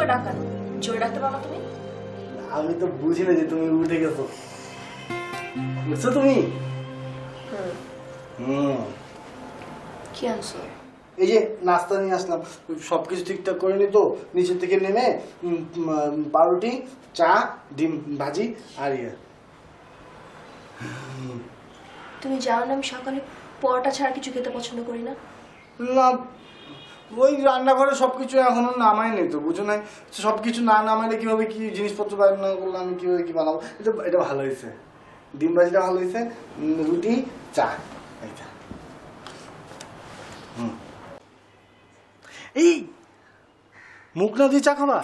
করে ডাকান, জোরে ডাকতে পারো তুমি? আমি তো বুঝি না যে তুমি উঠে গেছো। বুঝছো তুমি? কি আনছো? এই যে নাস্তা নিয়ে আসলাম, সবকিছু ঠিকঠাক করে নি তো, নিচের থেকে নেমে পাউরুটি, চা, ডিম ভাজি আর ইয়ে। তুমি জানো না আমি সকালে পরোটা ছাড়া কিছু খেতে পছন্দ করি না। না, ওই রান্নাঘরে সবকিছু এখনো নামাই নেই তো, বুঝো নাই? সবকিছু না নামাইলে কিভাবে কি জিনিসপত্র রান্না করলে আমি কিভাবে কি বানাবো? এটা ভালো হয়েছে, ডিম ভাজিটা ভালো হয়েছে, রুটি, চা, এইটা। এই মুখ না দিয়ে চা খাবা?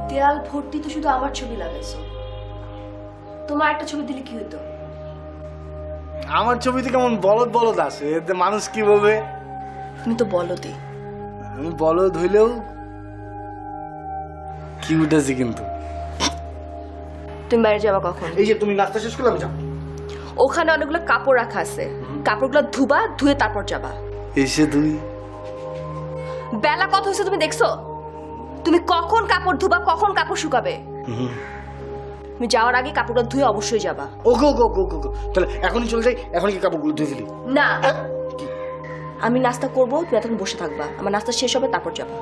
দেয়াল ভর্তি তো শুধু আমার ছবি লাগাইছো, তোমার একটা ছবি দিলে কি হতো? আমার ছবিতে কেমন বলদ বলদ আসে, এতে মানুষ কি বলবে? তুমি তো বলদই। আমি বলদ হইলেও কি উঠেছি কিন্তু। তুমি বাইরে যাবা কখন? এই যে তুমি নাস্তা শেষ করলে আমি যাবো। ওখানে অনেকগুলো কাপড় রাখা আছে, কাপড়গুলো ধুবা, ধুয়ে তারপর যাবা। এসে তুই বেলা কত হয়েছে তুমি দেখছো? তুমি কখন কাপড় ধুবা, কখন কাপড় শুকাবে? তুমি যাওয়ার আগে কাপড়টা ধুয়ে অবশ্যই যাবা। ওকে ওকে ওকে ওকে ওকে, তাহলে এখনই চলে যাই, এখন কি কাপড়গুলো ধুয়ে ফেলি? না, আমি নাস্তা করবো, তুমি এতক্ষণ বসে থাকবা, আমার নাস্তা শেষ হবে তারপর যাবা।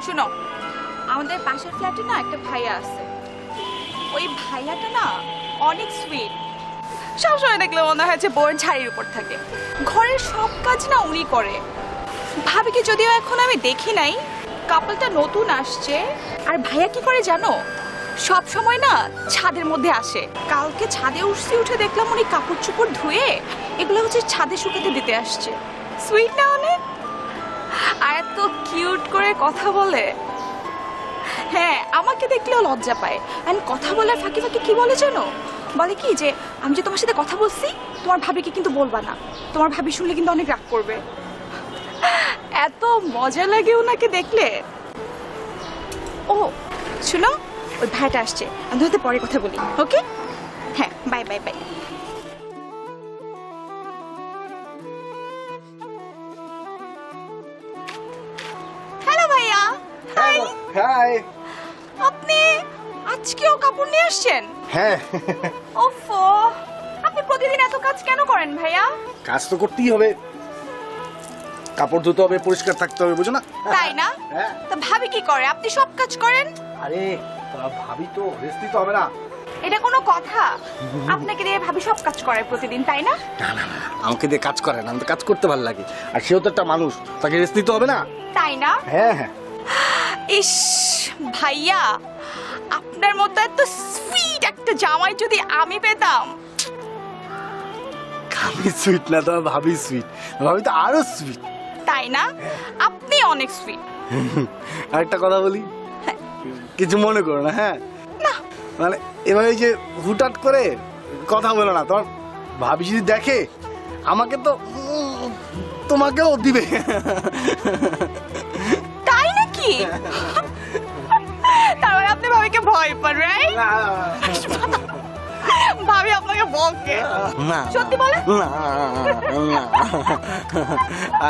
শোনো, আমাদের পাশের ফ্ল্যাটে না একটা ভাইয়া আছে। ওই ভাইয়াটা না অনেক সুইট, সবসময় দেখলে মনে হয় যে বউয়ের ঝাড়ির উপর থাকে। ঘরের সব কাজ না উনি করে। ভাবিকে যদিও এখন আমি দেখি নাই, কাপলটা নতুন আসছে। আর ভাইয়া কি করে জানো, সব সময় না ছাদের মধ্যে আসে। কালকে ছাদে উঠে দেখলাম উনি কাপড় চোপড় ধুয়ে এগুলো হচ্ছে ছাদে শুকাতে দিতে আসছে। সুইট না অনেক? আর এত কিউট করে কথা বলে। হ্যাঁ, আমাকে দেখলেও লজ্জা পায়। আর কথা বলার ফাঁকে ফাঁকে কি বলে জানো, বলে কি যে আমি যে তোমার সাথে কথা বলছি তোমার ভাবিকে কিন্তু বলবা না, তোমার ভাবি শুনলে কিন্তু অনেক রাগ করবে। এত মজা লাগে ওনাকে দেখলে। ও শুনো, ওই ভাইটা আসছে, আমি হয়তো পরে কথা বলি। ওকে, হ্যাঁ, বাই বাই বাই। হ্যালো ভাইয়া। হাই। হাই। আপনি আজকেও কাপড় নিয়ে আসছেন? হ্যাঁ। ওফো, আপনি প্রতিদিন এত কাজ কেন করেন ভাইয়া? কাজ তো করতেই হবে, কাপড় ধুতে হবে, পরিষ্কার থাকতে হবে, বুঝো না? তাই না? তা ভাবি কি করে, আপনি সব কাজ করেন? আরে ভাবি তো রেস্ট নিতে হবে না। এটা কোনো কথা? আপনাকে দিয়ে ভাবি সব কাজ করে প্রতিদিন, তাই না? না না না, আমাকে দিয়ে কাজ করে না, আমি তো কাজ করতে ভালো লাগে। আর সেও তো একটা মানুষ, তাকে রেস্ট নিতে হবে না? তাই না? হ্যাঁ হ্যাঁ। ইস ভাইয়া, আপনার মতো এত সুইট একটা জামাই যদি আমি পেতাম। আমি সুইট না, তোমার ভাবি সুইট, ভাবি তো আরো সুইট। তাই না? আপনি অনেক সুইট। আরেকটা কথা বলি, কিছু মনে করো না। হ্যাঁ না, মানে এভাবে যে হুটহাট করে কথা বলো না, তোমার ভাবি যদি দেখে আমাকে তো তোমাকেও দিবে। তাই নাকি? তার মানে আপনি ভাবিকে ভয় পান, রাইট? ভাবি আপনাকে বকে? না, সত্যি বলে? না না,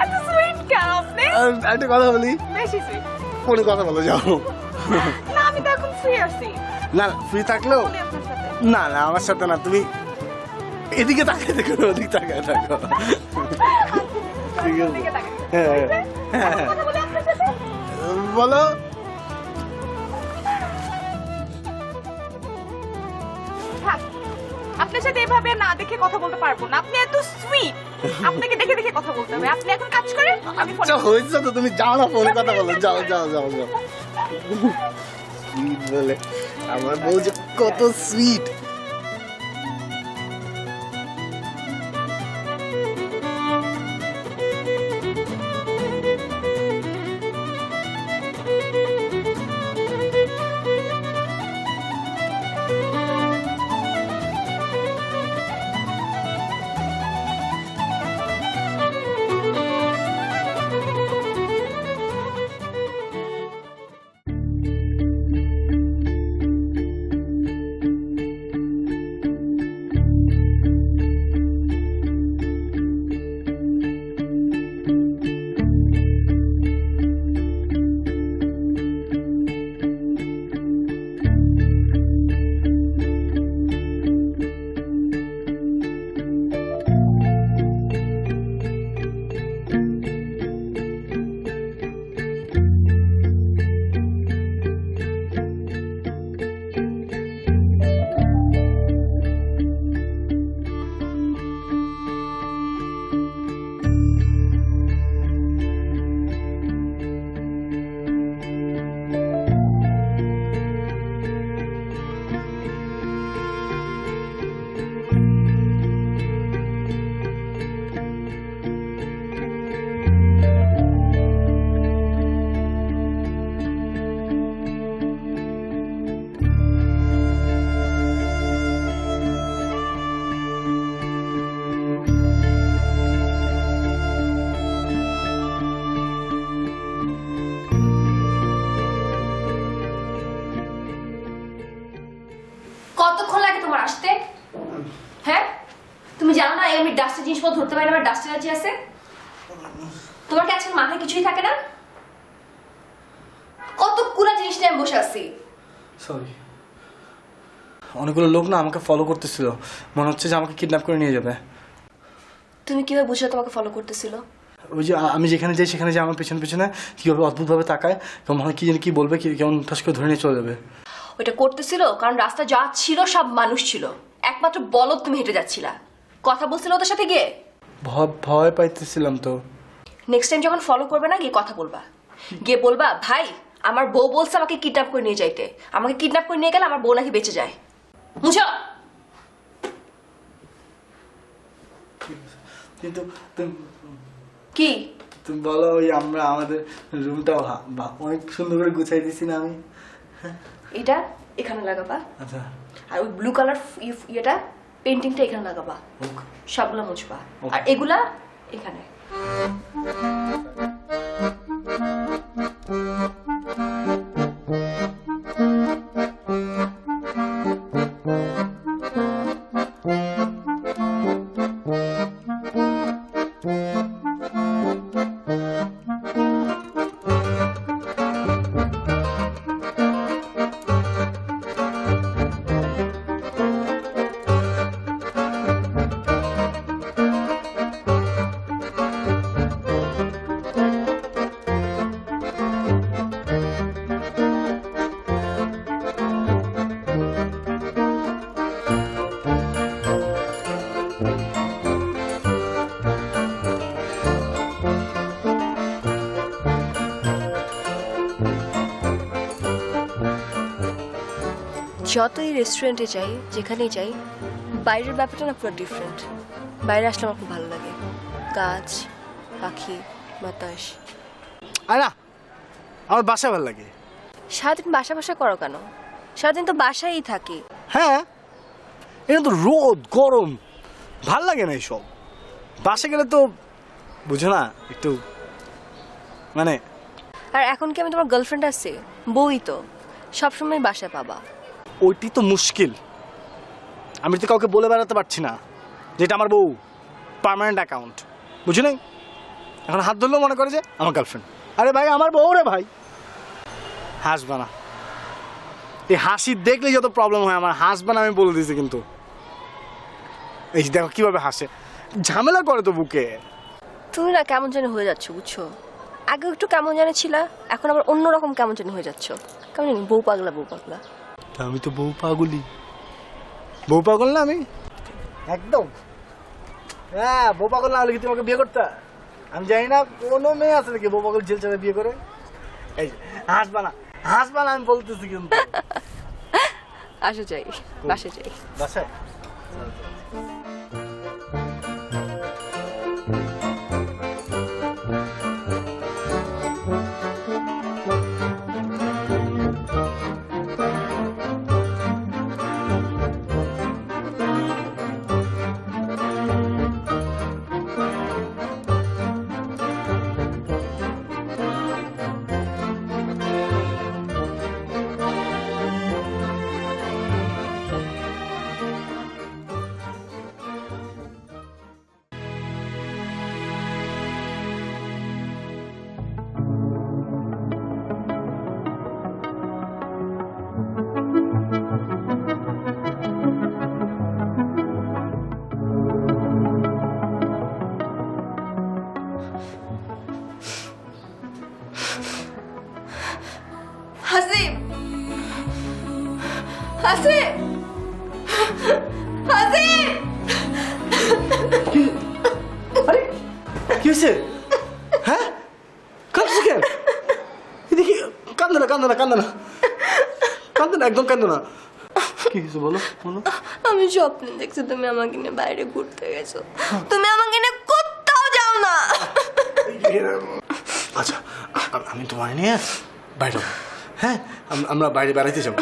এত সুইট কেন আপনি? একটা কথা বলি, বেশি সুইট। ফোনে কথা বলে যাও। না আমি তো এখন ফ্রি আছি। না ফ্রি থাকলেও বলি আপনার সাথে। না না আমার সাথে না, তুমি এদিকে তাকায় দেখো, ওদিকে তাকায় থাকো। ঠিক আছে ওদিকে তাকান। হ্যাঁ হ্যাঁ হ্যাঁ। কথা বলি আপনার সাথে। বলো। থাক। আপনার সাথে এভাবে না দেখে কথা বলতে পারবো না, আপনি এত সুইট। আপনাকে দেখে দেখে কথা বলতে হবে। আপনি এখন কাজ করেন, আমি ফোন আচ্ছা হয়েছে তো, তুমি যাও না ফোনে কথা বলো, যাও যাও যাও যাও। সুইট বলে আমার বউ যে কত সুইট। কতক্ষণ লাগে তোমার আসতে? হ্যাঁ, তুমি জানো না আমি ডাস্টের জিনিসপত্র ধরতে পারি না, আমার ডাস্ট এলার্জি আছে। তোমার কি আজকে মাথায় কিছুই থাকে না? কতগুলা জিনিস নিয়ে আমি বসে আছি। সরি, অনেকগুলো লোক না আমাকে ফলো করতেছিল, মনে হচ্ছে যে আমাকে কিডন্যাপ করে নিয়ে যাবে। তুমি কিভাবে বুঝলে তোমাকে ফলো করতেছিল? ওই যে আমি যেখানে যাই সেখানে যে আমার পেছনে পেছনে কীভাবে অদ্ভুতভাবে তাকায়, কেমন হয় কি জানি কি বলবে, কেমন ঠাস করে ধরে নিয়ে চলে যাবে। ওইটা করতেছিল কারণ রাস্তা যা ছিল সব মানুষ ছিল, একমাত্র বলদ তুমি হেঁটে যাচ্ছিলা। কথা বলছিল ওদের সাথে গিয়ে? ভয় পাইতেছিলাম তো। নেক্সট টাইম যখন ফলো করবে না, গিয়ে কথা বলবা। গিয়ে বলবা, ভাই আমার বউ বলছে আমাকে কিডন্যাপ করে নিয়ে যাইতে, আমাকে কিডন্যাপ করে নিয়ে গেলে আমার বউ নাকি বেঁচে যায়। বুঝো? কিন্তু কি তুমি বলো, ওই আমরা আমাদের রুমটাও অনেক সুন্দর করে গুছাই দিছি না আমি? এটা এখানে লাগাবা, আচ্ছা আর ওই ব্লু কালার ইয়েটা পেন্টিংটা এখানে লাগাবা, সবগুলো মুছবা, আর এগুলা এখানে। যতই রেস্টুরেন্টে যাই, যেখানেই যাই, বাইরের ব্যাপারটা না পুরো ডিফারেন্ট। বাইরে আসলে আমার খুব ভালো লাগে, গাছ, পাখি, বাতাস। আর না, আমার বাসা ভালো লাগে। সারাদিন বাসা বাসা করো কেন? সারাদিন তো বাসায়ই থাকি। হ্যাঁ, এটা তো রোদ গরম, ভাল লাগে না এইসব। বাসে গেলে তো বুঝো না একটু মানে। আর এখন কি আমি তোমার গার্লফ্রেন্ড আছে? বউই তো, সবসময় বাসায় পাবা। ওইটি তো মুশকিল, আমি তো কাউকে বলে বেড়াতে পারছি না যেটা আমার বউ পার্মানেন্ট অ্যাকাউন্ট, বুঝো না? এখন হাত ধরলেও মনে করে যে আমার গার্লফ্রেন্ড। আরে ভাই আমার বউ রে ভাই, হাসবা না। এই হাসি দেখলেই যত প্রবলেম হয় আমার, হাসবা না আমি বলে দিয়েছি কিন্তু। এই দেখো কিভাবে হাসে, ঝামেলা করে তো বুকে। তুমি না কেমন জানি হয়ে যাচ্ছ বুঝছো, আগে একটু কেমন জানি ছিল, এখন আবার অন্যরকম কেমন জানি হয়ে যাচ্ছ। কেমন জানি বউ পাগলা বউ পাগলা। আমি তো বউ পাগলি, বউ পাগল না আমি একদম। হ্যাঁ বউ পাগল না হলে কি তোমাকে বিয়ে করতে? আমি জানি না কোনো মেয়ে আছে নাকি বউ পাগল জেল ছেড়ে বিয়ে করে। এই হাসবা না, হাসবা না আমি বলতেছি কিন্তু। আসে যাই, বাসে যাই। বাসায় হাসিব, হাসিব, হাসিব। আরে কি হয়েছে? হ্যাঁ কাঁদছো কেন? এদিকে কান্দো না, কান্দো না, কান্দো না, কান্দো না, একদম কান্দো না। কি হয়েছে বলো বলো। আমি স্বপ্নে দেখছি তুমি আমাকে নিয়ে বাইরে ঘুরতে গেছো, তুমি আমাকে নিয়ে কোথাও যাও না। আচ্ছা আমি তোমার নিয়ে বাইরে যাবো। হ্যাঁ আমরা বাইরে বেড়াইতে যাবো।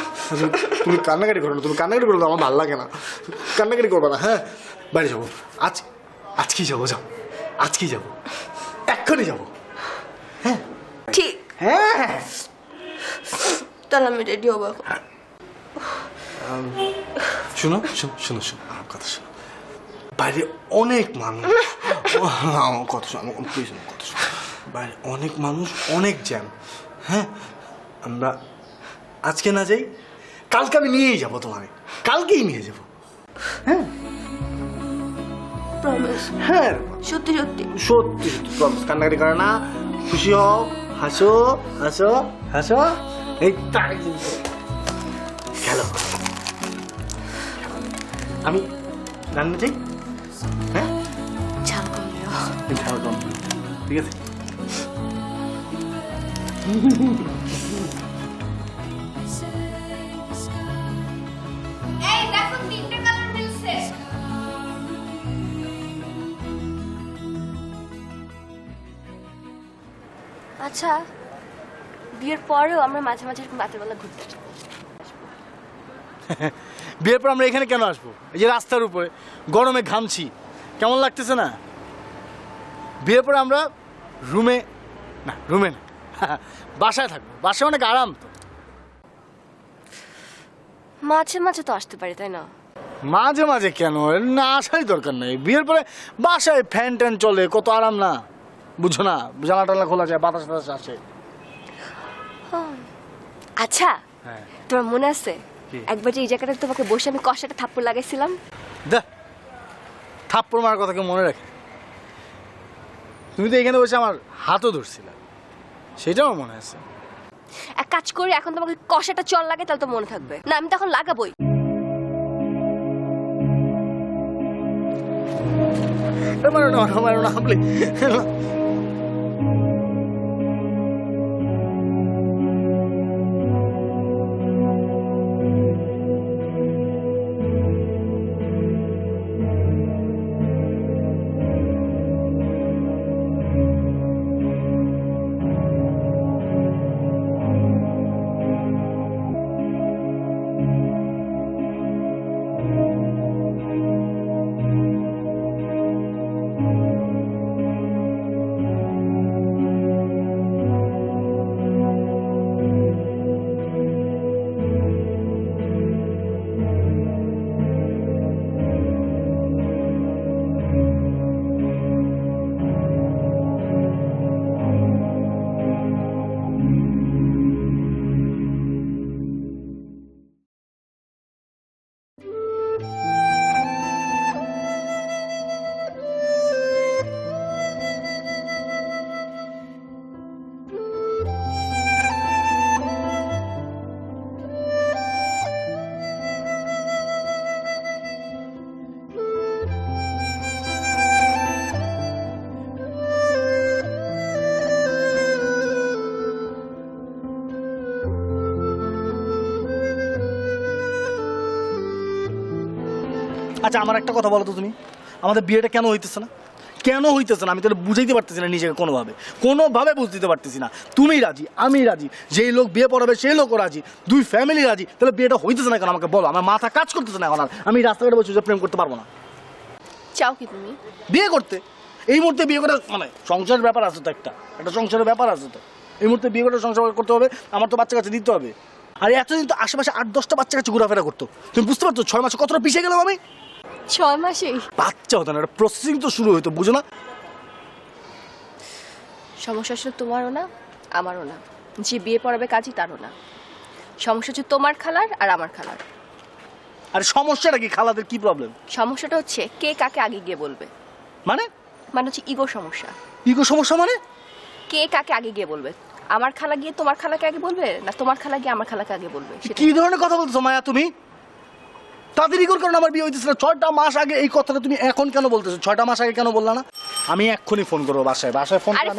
তুমি কান্নাকাটি করো না, তুমি কান্নাকাটি করো না, আমার ভালো লাগে না। কান্নাকাটি করবে না। হ্যাঁ বাইরে যাবো, আজকেই যাবো। যাও আজকেই যাবো, এক্ষুনি যাবো। হ্যাঁ ঠিক, হ্যাঁ তাহলে আমি রেডি হবো এখন। শোনো শোনো শোনো শোনো আমার কথা শোনো। বাইরে অনেক মানুষ, আমার কথা শোনো, প্লিজ আমার কথা শোনো। বাইরে অনেক মানুষ, অনেক জ্যাম। হ্যাঁ আমরা আজকে না যাই, কালকে আমি নিয়েই যাবো তোমাকে, কালকেই নিয়ে যাবো। হ্যাঁ প্রমিস? হ্যাঁ সত্যি সত্যি? সত্যি সত্যি প্রমিস। কান্নাকাটি করে না, খুশি হও, হাসো হাসো হাসো। এই তাই খেলো। আমি রান্না চাই। হ্যাঁ ঝাল কম দিও। ঝাল কম, ঠিক আছে। এই দেখো তিনটে কালার মিলছে। আচ্ছা বিয়ের পরেও আমরা মাঝে মাঝে এরকম রাতের বেলা ঘুরতে যাবো। বিয়ের পর আমরা এখানে কেন আসবো? এই যে রাস্তার উপরে গরমে ঘামছি, কেমন লাগতেছে না? বিয়ের পরে আমরা রুমে না, রুমে না, বাসায় থাকবো। বাসায় অনেক আরাম তো। মাঝে মাঝে তো আসতে পারি তাই না? মাঝে মাঝে কেন? না আসারই দরকার নেই। বিয়ের পরে বাসায় ফ্যান ট্যান চলে, কত আরাম না? বুঝো না, জানলা টালা খোলা যায়, বাতাস টাতাস আসে। আচ্ছা হ্যাঁ তোমার মনে আছে কি? একবার যে এই জায়গাটা তোমাকে বসে আমি কষাটা থাপ্পড় লাগাইছিলাম? দেখ থাপ্পড় মারার কথা কেউ মনে রাখে? তুমি তো এখানে বসে আমার হাতও ধরছিলে, সেটাও আমার মনে আছে। এক কাজ করি, এখন তোমাকে কষাটা চল লাগে তাহলে তো মনে থাকবে না। আমি তো এখন লাগাবোই। মারো না, মারো না, প্লিজ। আচ্ছা আমার একটা কথা বলো তো, তুমি আমাদের বিয়েটা কেন হইতেছে না? কেন হইতেছে না আমি তো বুঝাইতে পারতেছি না নিজেকে, কোনোভাবে বুঝতে পারতেছি না। তুমি রাজি, আমি রাজি, যেই লোক বিয়ে পড়াবে সেই লোকও রাজি, দুই ফ্যামিলি রাজি, তাহলে বিয়েটা হইতেছে না কেন আমাকে বলো? আমার মাথা কাজ করতেছে না এখন আর। আমি রাস্তাঘাটে বসে প্রেম করতে পারবো না। চাও কি তুমি বিয়ে করতে? এই মুহূর্তে বিয়ে করে মানে সংসারের ব্যাপার আছে তো, একটা সংসারের ব্যাপার আছে তো। এই মুহূর্তে বিয়ে করে সংসার করতে হবে, আমার তো বাচ্চা কাছে দিতে হবে। আর এতদিন তো আশেপাশে 8-10টা বাচ্চা কাছে ঘোরাফেরা করতো, তুমি বুঝতে পারছো 6 মাসে কতটা পিছিয়ে গেলাম আমি। 6 মাসেই বাচ্চা হতো না, একটা প্রসেসিং তো শুরু হইতো, বুঝো না? সমস্যা আসলে তোমারও না আমারও না, যে বিয়ে পড়াবে কাজই তারও না। সমস্যা হচ্ছে তোমার খালার আর আমার খালার। আরে সমস্যাটা কি? খালাদের কি প্রবলেম? সমস্যাটা হচ্ছে কে কাকে আগে গিয়ে বলবে। মানে হচ্ছে ইগো সমস্যা। ইগো সমস্যা মানে? কে কাকে আগে গিয়ে বলবে। আমার খালা গিয়ে তোমার খালাকে আগে বলবে, না তোমার খালা গিয়ে আমার খালাকে আগে বলবে? কি ধরনের কথা বলতেছো মায়া তুমি? তাদের ইগোর কারণে আমার বিয়ে হইতেছে না। 6টা মাস আগে এই কথাটা তুমি এখন কেন বলতেছো? 6টা মাস আগে কেন বললা না? আমি এক্ষুনি ফোন করবো বাসায় ফোন। আরে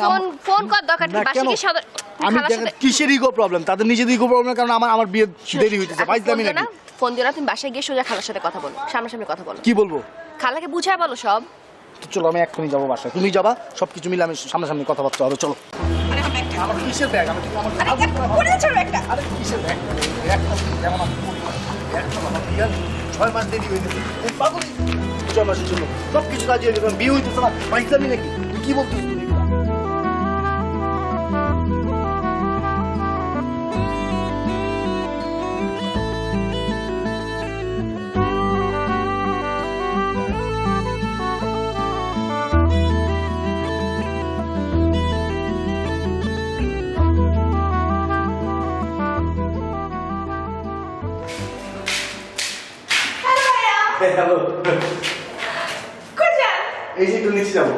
ফোন কর দরকার নেই, বাসায় গিয়ে সদর আমি কিসের ইগো প্রবলেম? তাদের নিজেদের ইগো প্রবলেম, কারণ আমার বিয়ে দেরি হইতেছে। ফাইজলামি নাকি? ফোন দিও না, তুমি বাসায় গিয়ে সোজা খালার সাথে কথা বলো, সামনাসামনি কথা বলো। কি বলবো? খালাকে বুঝায় বলো সব। তো চলো আমি এক্ষুনি যাবো বাসায়, তুমি যাবা, সবকিছু মিলে আমি সামনাসামনি কথাবার্তা হবে। চলো। আমার কিসের ব্যাগ? আমি আরে কিসের ব্যাগ? যেমন আমি করি, আমার বিয়ে 6 মাস দেরি হয়ে গেছে। এই পাগল 6 মাসের জন্য সবকিছু কাজ হয়ে গেছে, বিয়ে হইতেছে না। ফাইজলামি নাকি? তুই কি বলতেছিস তুমি? হ্যালো, এই যে একটু নিচে যাবো।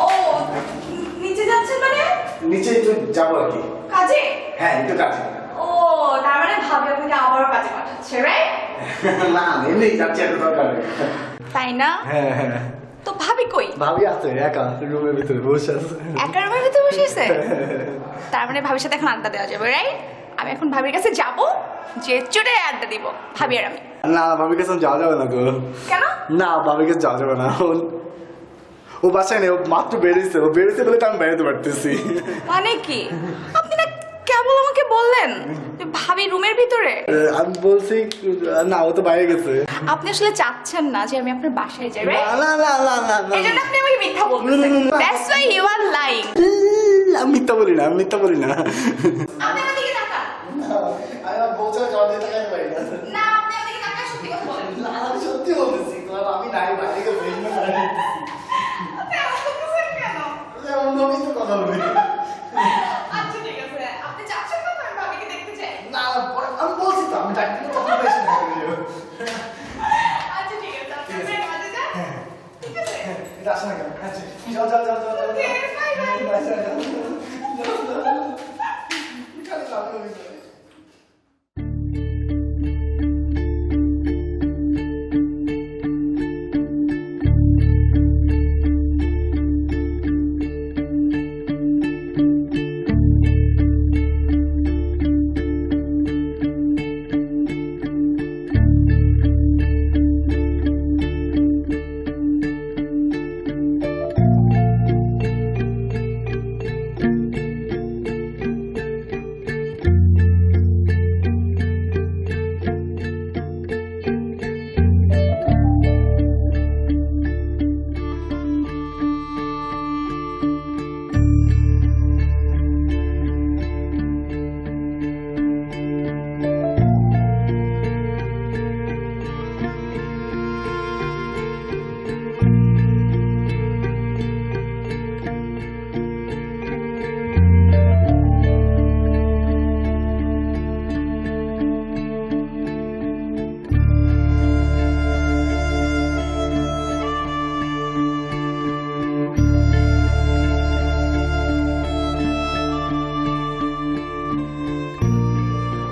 ও নিচে যাচ্ছেন মানে? নিচে একটু যাবো আর কি। কাজে? হ্যাঁ একটু কাছে। ও তার মানে ভাবি আপনাকে আবারও কাজে পাঠাচ্ছে, রাইট? না এমনি যাচ্ছি, একটা দরকার নেই। তাই না? হ্যাঁ হ্যাঁ। তো ভাবি কই? ভাবি আছে একা রুমের ভিতরে বসে আছে। একা রুমের ভিতরে বসে আছে? তার মানে ভাবির সাথে এখন আড্ডা দেওয়া যাবে, রাইট? আমি এখন ভাবির কাছে যাব, যে চুড়ে আড্ডা দিব ভাবি আর আমি। না ভাবির কাছে যাওয়া যাবে না গো। কেন? না ভাবির কাছে যাওয়া যাবে না। ও বাসায় নেই, ও মাত্র বেরিয়েছে। ও বেরিয়েছে বলে তো আমি বেরোতে পারতেছি। মানে কি? আপনি না কেবল আমাকে বললেন যে ভাবি রুমের ভিতরে। আমি বলছি না, ও তো বাইরে গেছে। আপনি আসলে চাচ্ছেন না যে আমি আপনার বাসায় যাই, রাইট? না না না না না, এই জন্য আপনি আমাকে মিথ্যা বলতেছেন। That's why you are lying. আমি মিথ্যা বলি না, আপনি আমার দিকে তাকান। আমি বলছি যাওয়া দিতে টাকা পাই না। না আপনি আমার দিকে তাকান, সত্যি কথা বলেন। না আমি সত্যি বলতেছি, আমি নাই বাইরে গেছে। আপনি এমন করতেছেন কেন? যেমন নবীন তো কথা বলি। আচ্ছা ঠিক আছে, আপনি চাচ্ছেন না তো আমি ভাবিকে দেখতে চাই? না আমি বলছি তো, আমি ডাক্তার তখন বেশি না। আচ্ছা ঠিক আছে, আপনি আপনার কাজে যান। ঠিক আছে? এটা আসে না কেন? আচ্ছা যাও যাও যাও যাও যাও। Okay, bye bye.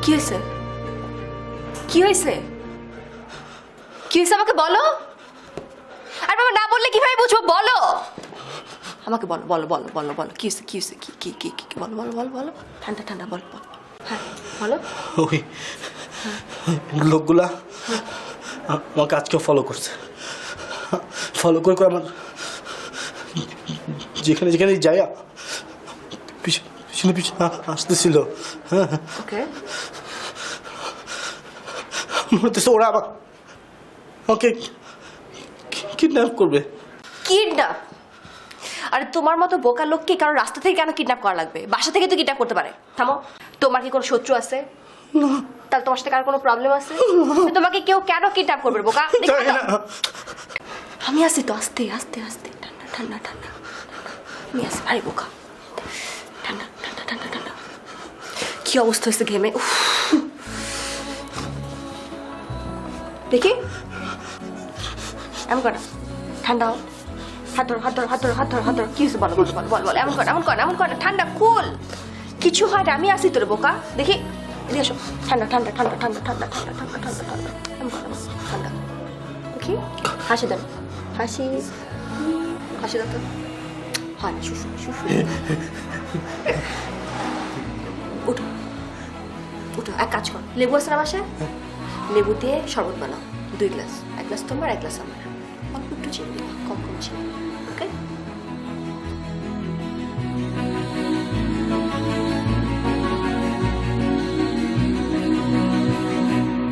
কি হয়েছে? কি হয়েছে? কি হয়েছে আমাকে বলো। আর বাবা না বললে কিভাবে বুঝবো? বলো আমাকে, বলো বলো বলো বলো বলো কি হয়েছে? কি হয়েছে? কি কি কি কি বলো বলো বলো বলো, ঠান্ডা ঠান্ডা বলো বলো। হ্যাঁ বলো। ওই লোকগুলা আমাকে আজকে ফলো করছে। ফলো করে করে আমার যেখানে যেখানে যাই পিছনে পিছনে আসতেছিল। হ্যাঁ ওকে, মনে হতেছে ওরা আবার ওকে কিডন্যাপ করবে। কিডন্যাপ? আরে তোমার মতো বোকা লোককে কারণ রাস্তা থেকে কেন কিডন্যাপ করা লাগবে? বাসা থেকে তো কিডন্যাপ করতে পারে। থামো, তোমার কি কোনো শত্রু আছে? তাহলে তোমার সাথে কার কোনো প্রবলেম আছে? তোমাকে কেউ কেন কিডন্যাপ করবে বোকা? আমি আছি তো, আস্তে আস্তে আস্তে, ঠান্ডা ঠান্ডা ঠান্ডা, আমি আছি। আরে বোকা, ঠান্ডা ঠান্ডা ঠান্ডা ঠান্ডা। কি অবস্থা হয়েছে ঘেমে, উফ। দেখি এমন কর, ঠান্ডা হও, হাত ধরো হাত ধরো হাত ধরো হাত ধরো হাত ধরো। কি হয়েছে বলো বলো বলো বলো, এমন কর এমন কর এমন কর, ঠান্ডা কুল, কিছু হয় না, আমি আসি তোর বোকা। দেখি এদিকে এসো, ঠান্ডা ঠান্ডা ঠান্ডা ঠান্ডা ঠান্ডা ঠান্ডা ঠান্ডা ঠান্ডা ঠান্ডা, এমন কর ঠান্ডা। দেখি হাসি দেন, হাসি হাসি দেন তো, হয় না, শুশু শুশু। উঠো উঠো, এক কাজ কর, লেবু আছে না বাসায়? লেবু দিয়ে শরবত বানাও 2 গ্লাস, 1 গ্লাস তোমার 1 গ্লাস আমার, অল্প একটু চিনি দিও, কম কম চিনি, ওকে?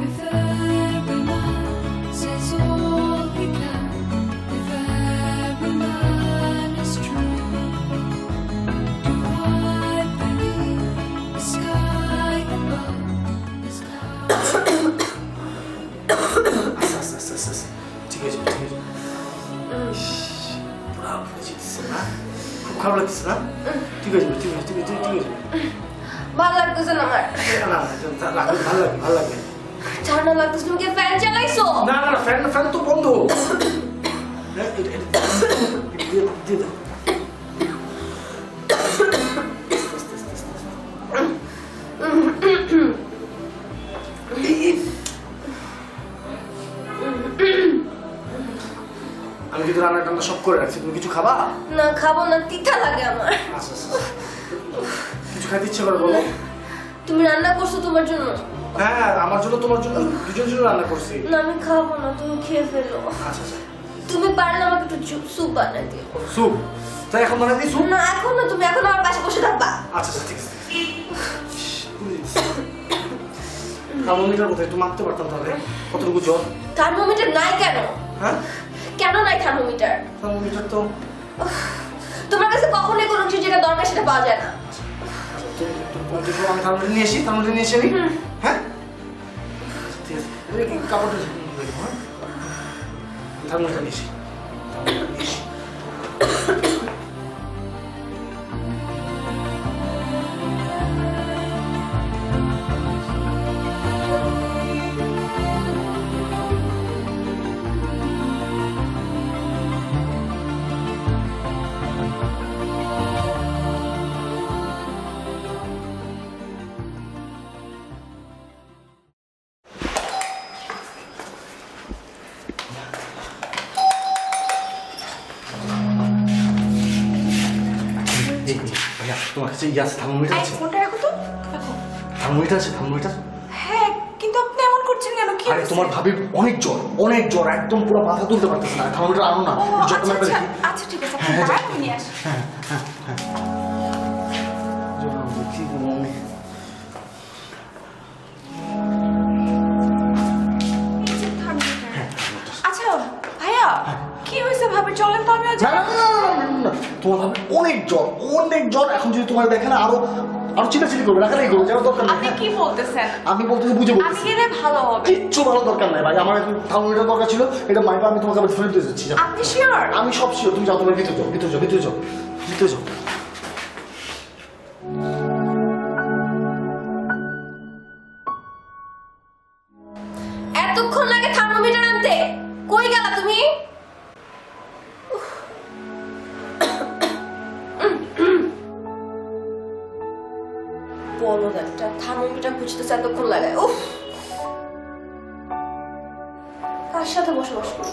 If every man says all he can, if every man is true, do I believe the sky above is cloud? ঠিক আছে ঠিক আছে। খুব খারাপ লাগতেছে না? ঠিক আছে ঠিক আছে ঠিক আছে ঠিক আছে। ভালো লাগতেছে না আমার, না ভালো লাগবে ভালো লাগবে। ঠান্ডা লাগতেছে, তুমি কি ফ্যান চালাইছো? না না ফ্যান ফ্যান তো বন্ধ। দিয়ে দাও। আমি কিন্তু রান্না টান্না সব করে রাখছি, তুমি কিছু খাবা? না খাবো না, তিতা লাগে আমার। আচ্ছা আচ্ছা কিছু খাইতে ইচ্ছে করে বলো। তুমি রান্না করছো তোমার জন্য? হ্যাঁ আমার জন্য তোমার জন্য দুজন জন্য রান্না করছি। না আমি খাবো না, তুমি খেয়ে ফেলো। আচ্ছা আচ্ছা তুমি পারলে আমাকে একটু স্যুপ বানিয়ে দিও। স্যুপ? তাই এখন বানাই দিই স্যুপ? না এখন না, তুমি এখন আমার পাশে বসে থাকবা। আচ্ছা আচ্ছা ঠিক আছে। থার্মোমিটার কোথায়? একটু মাপতে পারতাম তাহলে কতটুকু জ্বর। থার্মোমিটার নাই কেন? হ্যাঁ কেন নাই থার্মোমিটার? থার্মোমিটার তো তোমার কাছে কখনোই কোনো কিছু যেটা দরকার সেটা পাওয়া যায় না। আমি থার্মোমিটার নিয়ে আসি, থার্মোমিটার নিয়ে এসে নি। হ্যাঁ ঠিক আছে, কাপড়টা থার্মোমিটার নিয়ে আসি। ভাইয়া তোমার কাছে ইয়ে আছে, থার্মোমিটার আছে? ফোনটা রাখো তো, রাখো। থার্মোমিটার আছে? থার্মোমিটার? হ্যাঁ কিন্তু আপনি এমন করছেন কেন? কি আরে তোমার ভাবির অনেক জ্বর একদম পুরো মাথা তুলতে পারতেছে না। থার্মোমিটার আনো না, ও, জ্বর আচ্ছা, মেপে আচ্ছা, দেখি। আচ্ছা ঠিক আছে, আপনি হ্যাঁ, দাঁড়ান, আমি নিয়ে আসি। কি বলবো আমি? এই যে thermometer। আচ্ছা ভাইয়া, কি হয়েছে ভাবে? চলেন তো, আমি না, না, না, না, না, না, তোমার ভাবে অনেক জ্বর। এখন যদি তোমার দেখে না আরো চিল্লাচিল্লি করবে, রাখারাখি করবে, যাওয়ার দরকার আপনি নেই। কি বলতেছেন? আমি বলতে বুঝে আমি বলতেছি, গেলে ভালো হবে। কিচ্ছু ভালো দরকার নাই ভাই। আমার থার্মোমিটার দরকার ছিল, এটা মাইপা আমি তোমাকে আবার ফেরত দিয়ে যাচ্ছি। যাও। আপনি শিওর? আমি সব শিওর। তুমি যাও, তোমার ভিতরে যাও, ভিতরে যাও, ভিতরে যাও, ভিতরে যাও। এতক্ষণ লাগে থার্মোমিটার আনতে, কই গেলা তুমি? বলো একটা থার্মোমিটার খুঁজতেছে এতক্ষণ লাগে। উফ, কার সাথে বসবাস করো?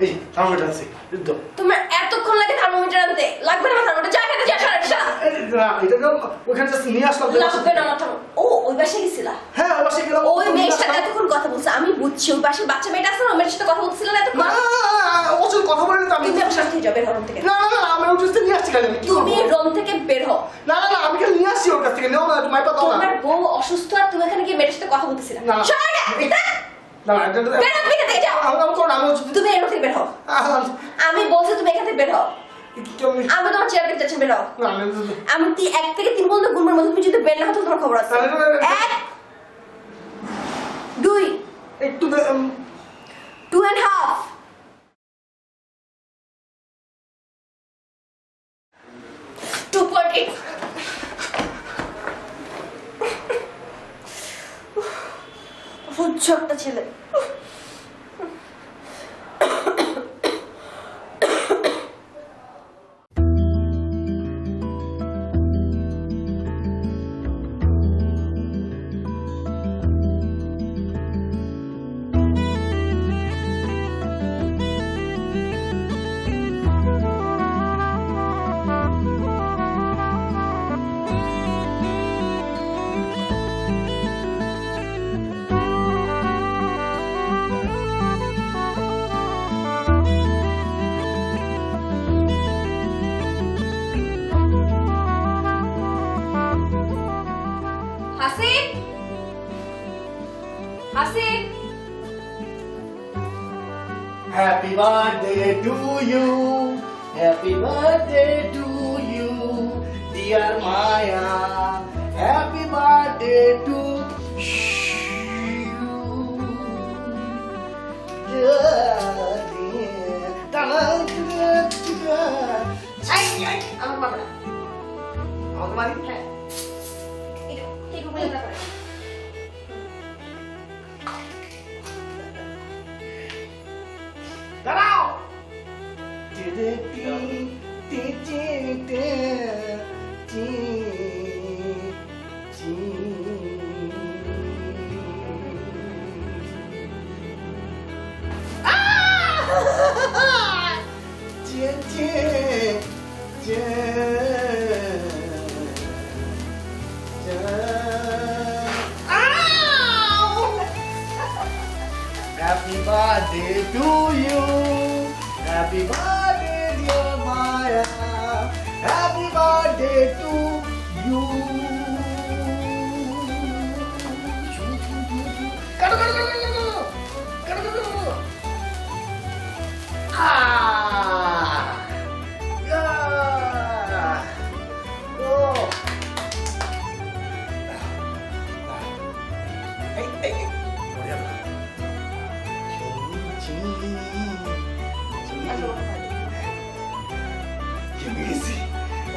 এই থার্মোমিটার আছে, দাও। তোমার এতক্ষণ লাগে থার্মোমিটার আনতে? লাগবে না আমার থার্মোমিটার, যা খেতে যা, সারা যা। এটা ওখানে জাস্ট নিয়ে আসলাম। লাগবে না আমার থার্মোমিটার। ও ওই বাসায় গেছিলা? হ্যাঁ অবশ্যই গেলাম। ওই মেয়ের সাথে এতক্ষণ কথা বলছে, আমি বুঝছি বুঝছি ওই পাশে বাচ্চা মেয়েটা আছে না ওই মেয়েটার সাথে কথা বলছিল না এতক্ষণ? না ওর সাথে কথা বলে তো আমি তুমি আমার সাথে থেকে যাবে রুম থেকে না আমি ওর কাছ থেকে নিয়ে আসছি খালি আমি কি তুমি করবো? রুম থেকে বের হও না আমি খালি নিয়ে আসছি ওর কাছ থেকে নেও না তুমি মাইপা দাও না তোমার বউ অসুস্থ আর তুমি এখানে গিয়ে মেয়েটার সাথে কথা বলতেছিলে না। সরে যা না বের হও তুমি এখান থেকে যাও আমি করো না আমি হচ্ছে তুমি এর থেকে বের হও আমি বলছি তুমি এখান থেকে বের হও আমি তোমার চেয়ার থেকে যাচ্ছি বের হও আমি 1 থেকে 3 পর্যন্ত গুনবার মধ্যে তুমি যদি বের না হতো তোমার খবর আছে না, না, না, না। 1 2 একটু 2.5 2.8 সহ্য একটা ছেলে Hasib Hasib Happy birthday to you. Happy birthday to you, dear Maya. Happy birthday to you. আমার বাবা আমাকে মারি? হ্যাঁ এটা ঠিক বলে না করে দাঁড়াও। Happy birthday to you. Happy birthday, dear Maya. Happy birthday to you. Kato. Ah. Yeah. Oh. Hey.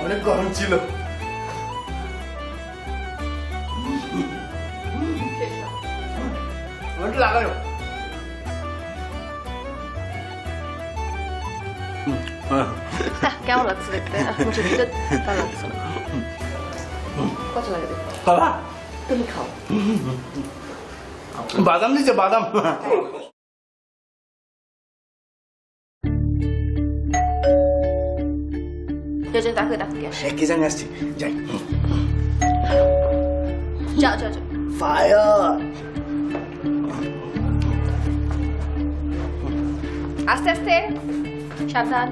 অনেক গরম ছিল লাগানো কেমন লাগছে দেখতে মুখে দিতে ভালো লাগছে না কত লাগে দেখতে বাবা তুমি খাও বাদাম দিচ্ছে বাদাম যেজন তাকে ডাকতে আসে কি জানি আসছি যাই যাও ফায়ার আস্তে আস্তে সাবধান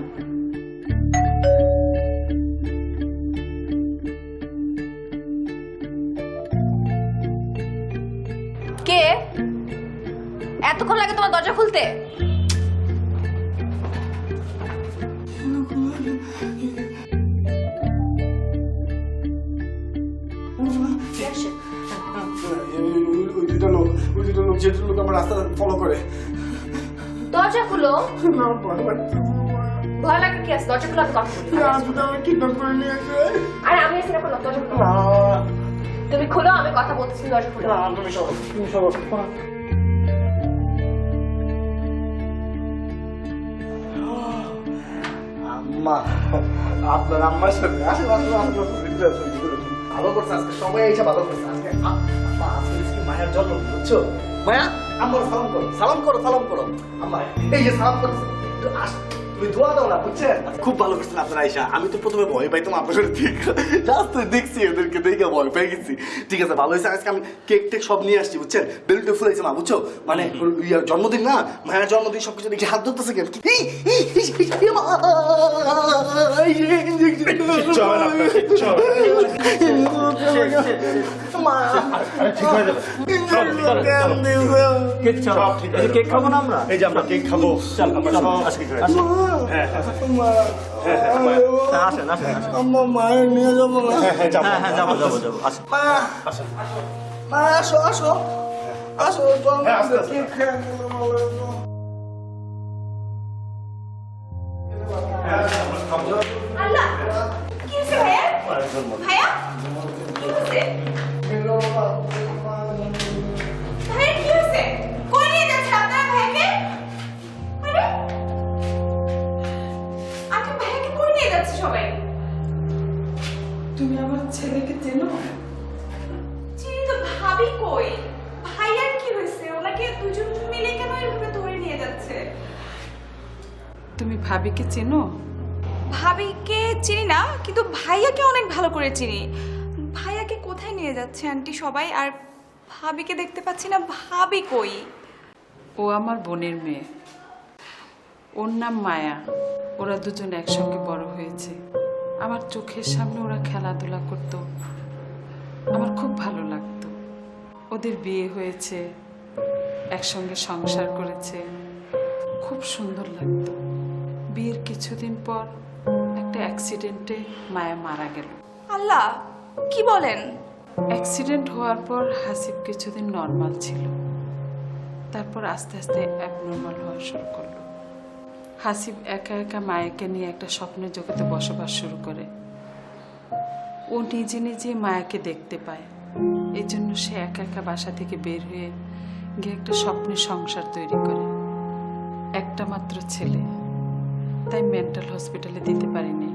কে এতক্ষণ লাগে তোমার দরজা খুলতে ওই দুটো লোক যে লোক আমার রাস্তা ফলো করে দরজা খুলো ভয় লাগে কি আছে দরজা খুলো আমি কথা বলি কিডন্যাপ করে নিয়ে আসে আরে আমি এসে খুলো দরজা খুলো তুমি খুলো আমি কথা বলতেছি দরজা খুলো তুমি সব আম্মা আপনার আম্মার সাথে ভালো করছে আজকে সবাই এসে ভালো করছে আজকে আম্মা আজকে মায়ের জন্ম বুঝছো মায়া আম্মার সালাম করো আম্মা এই যে সালাম করছে একটু তুমি দোয়া দাও না বুঝছেন? খুব ভালো করছেন আপনারা আইসা। আমি তো প্রথমে ভয় পাইতাম আপনাদের রাস্তায় দেখছি এদেরকে দেখে ভয় পেয়ে গেছি। ঠিক আছে ভালো হয়েছে, আজকে আমি কেক টেক সব নিয়ে আসছি বুঝছেন। বেলুনটা ফুলাইছে মা বুঝছো, মানে জন্মদিন না, মায়ের জন্মদিন সবকিছু দেখি হাত ধরতেছে কেন কেক খাবো না আমরা? এই যে আমরা কেক খাবো, চল আমরা চল, সবাই আসি, হ্যাঁ, আসি। হ্যাঁ, হ্যাঁ, আসেন আসেন আসেন। আমার মায়ের নিয়ে যাবো না। হ্যাঁ, যাবো, হ্যাঁ হ্যাঁ যাবো যাবো যাবো, আসেন। মা মা আসো আসো আসো হ্যাঁ, আস্তে, আস্তে। কেক খেয়ে গেলে ভালো হতো। আল্লাহ কি হয়েছে ভাইয়া? ভাইয়া কি হয়েছে? ভাইয়া কি হয়েছে? কই নিয়ে যাচ্ছেন আপনারা ভাইয়াকে? আরে আচ্ছা ভাইয়াকে কই নিয়ে যাচ্ছে সবাই? তুমি আমার ছেলেকে চেনো? চিনি তো, ভাবি কই? ভাইয়ার কি হয়েছে? ওনাকে দুজন মিলে কেন এভাবে ধরে নিয়ে যাচ্ছে? তুমি ভাবিকে চেনো? ভাবিকে চিনি না, কিন্তু ভাইয়াকে অনেক ভালো করে চিনি। ভাইয়াকে কোথায় নিয়ে যাচ্ছে আন্টি সবাই? আর ভাবিকে দেখতে পাচ্ছি না, ভাবি কই? ও আমার বোনের মেয়ে, ওর নাম মায়া। ওরা দুজন একসঙ্গে বড় হয়েছে। আমার চোখের সামনে ওরা খেলাধুলা করত, আমার খুব ভালো লাগতো। ওদের বিয়ে হয়েছে, একসঙ্গে সংসার করেছে, খুব সুন্দর লাগতো। বিয়ের কিছুদিন পর একটা অ্যাক্সিডেন্টে মায়া মারা গেল। আল্লাহ, কি বলেন? অ্যাক্সিডেন্ট হওয়ার পর হাসিব কিছুদিন নর্মাল ছিল, তারপর আস্তে আস্তে অ্যাবনর্মাল হওয়া শুরু করলো। হাসিব একা একা মায়াকে নিয়ে একটা স্বপ্নের জগতে বসবাস শুরু করে। ও নিজে নিজে মায়াকে দেখতে পায়, এই জন্য সে একা একা বাসা থেকে বের হয়ে গিয়ে একটা স্বপ্নের সংসার তৈরি করে। একটা মাত্র ছেলে, তাই মেন্টাল হসপিটালে দিতে পারিনি।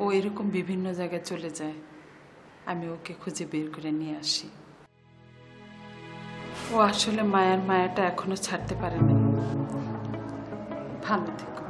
ও এরকম বিভিন্ন জায়গায় চলে যায়, আমি ওকে খুঁজে বের করে নিয়ে আসি। ও আসলে মায়াটা এখনো ছাড়তে পারেনি। ভালো থেকো।